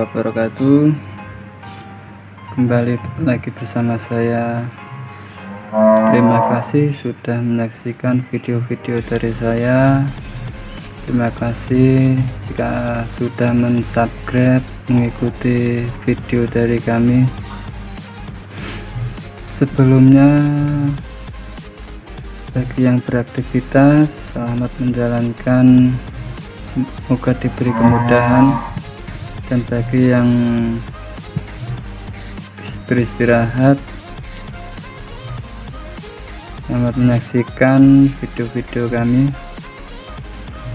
wabarakatuh. Kembali lagi bersama saya. Terima kasih sudah menyaksikan video-video dari saya. Terima kasih jika sudah mensubscribe, mengikuti video dari kami. Sebelumnya, bagi yang beraktivitas, selamat menjalankan, semoga diberi kemudahan. Dan bagi yang beristirahat, selamat menyaksikan video-video kami.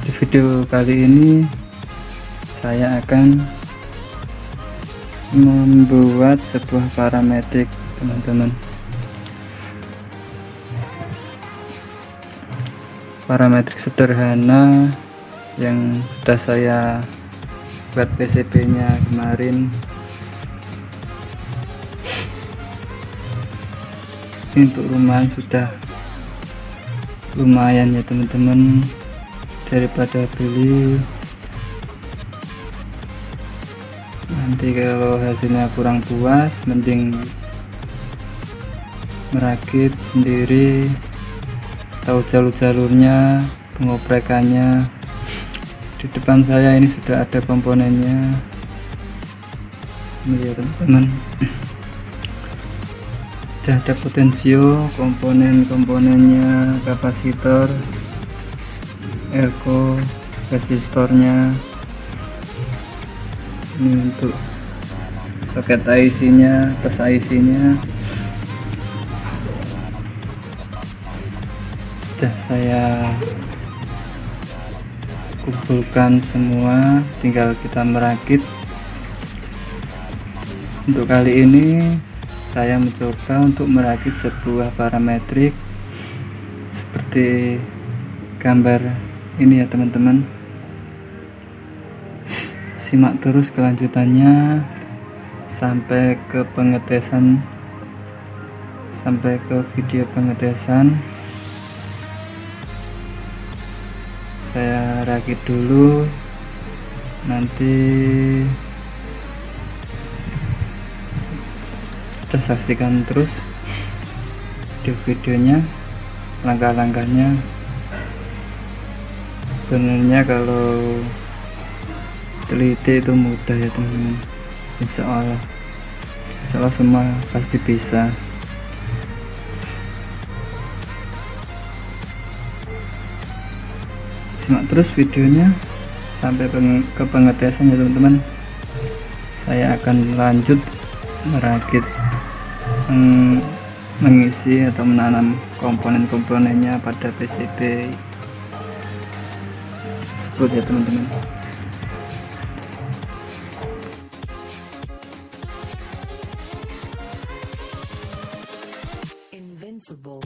Di video kali ini saya akan membuat sebuah parametrik, teman-teman. Parametrik sederhana yang sudah saya buat PCB-nya kemarin. Untuk rumahan sudah lumayan ya teman-teman, daripada beli nanti kalau hasilnya kurang puas, mending merakit sendiri, tahu jalur-jalurnya, pengoprekannya. Di depan saya ini sudah ada komponennya, ini ya teman-teman. Sudah ada potensio, komponen-komponennya, kapasitor, elko, resistornya. Ini untuk soket IC-nya, plus IC-nya sudah saya kumpulkan semua, tinggal kita merakit. Untuk kali ini saya mencoba untuk merakit sebuah parametrik seperti gambar ini ya teman-teman. Simak terus kelanjutannya sampai ke pengetesan, sampai ke video pengetesan. Saya rakit dulu, nanti kita saksikan terus videonya, langkah-langkahnya. Sebenarnya kalau teliti itu mudah ya teman-teman, insya Allah semua pasti bisa. Simak terus videonya sampai ke pengetesan ya teman-teman. Saya akan lanjut merakit, mengisi atau menanam komponen-komponennya pada PCB tersebut ya teman-teman. Invincible.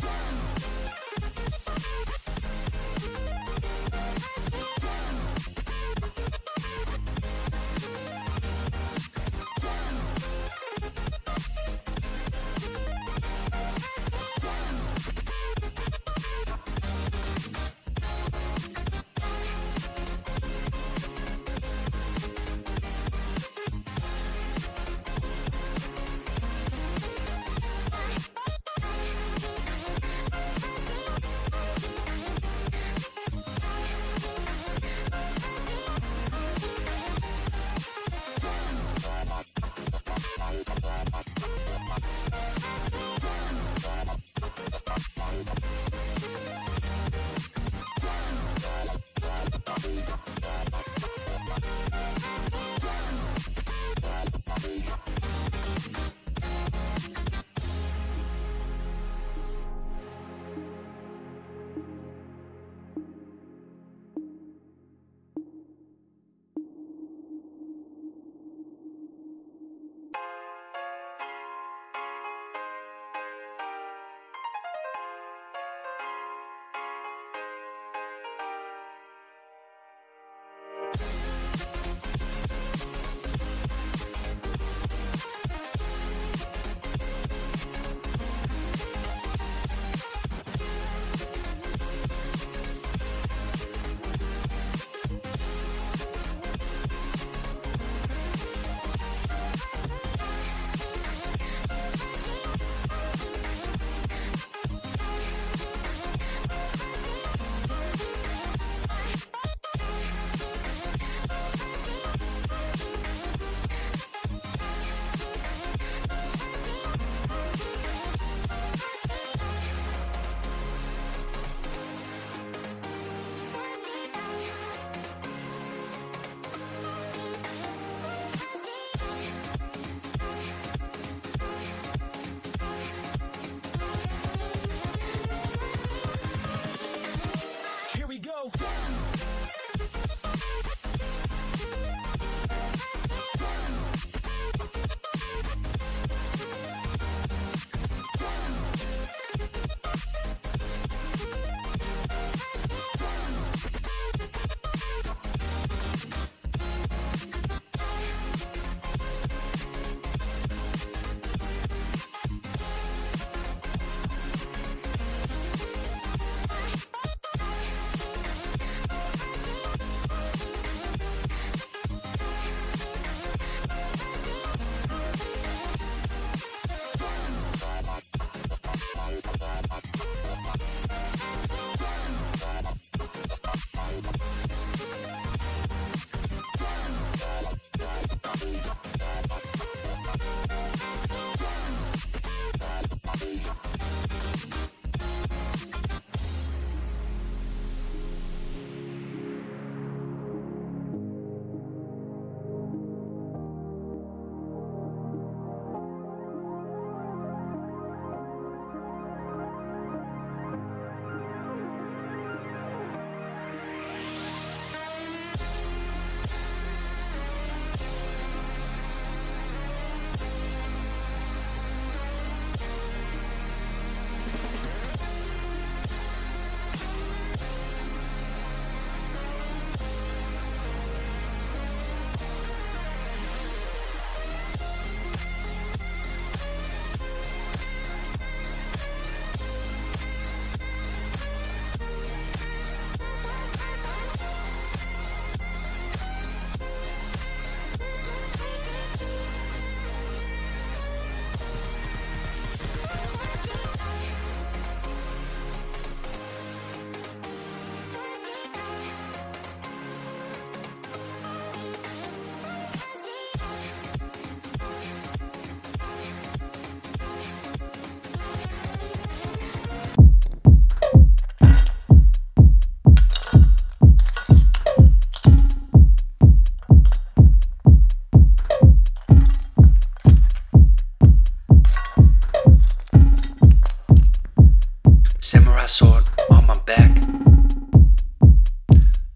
Samurai sword on my back.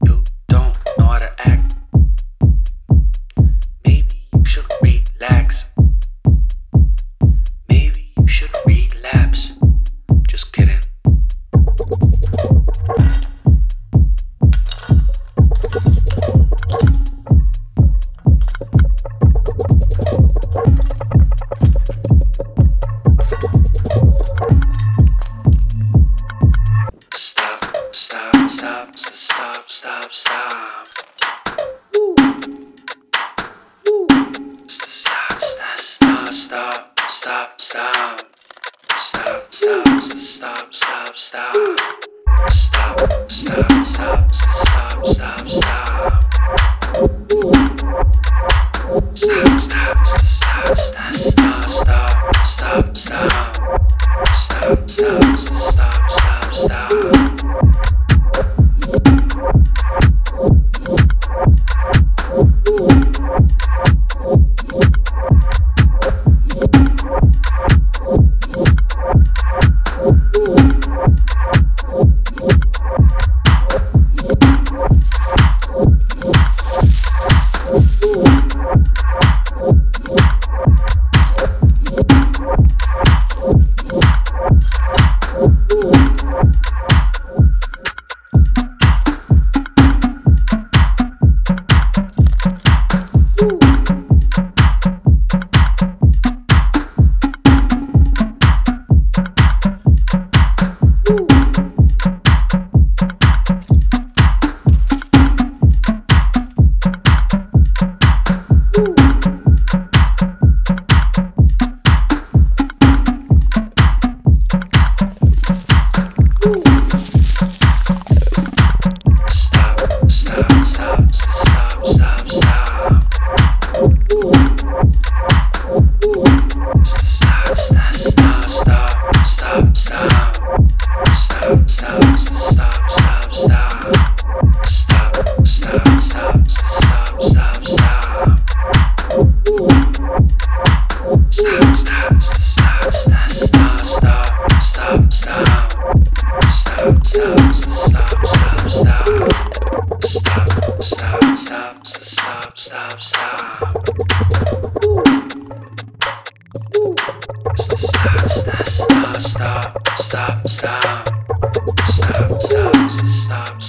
You don't know how to act. Maybe you should relax. Maybe you should relapse. Just kidding. Stop.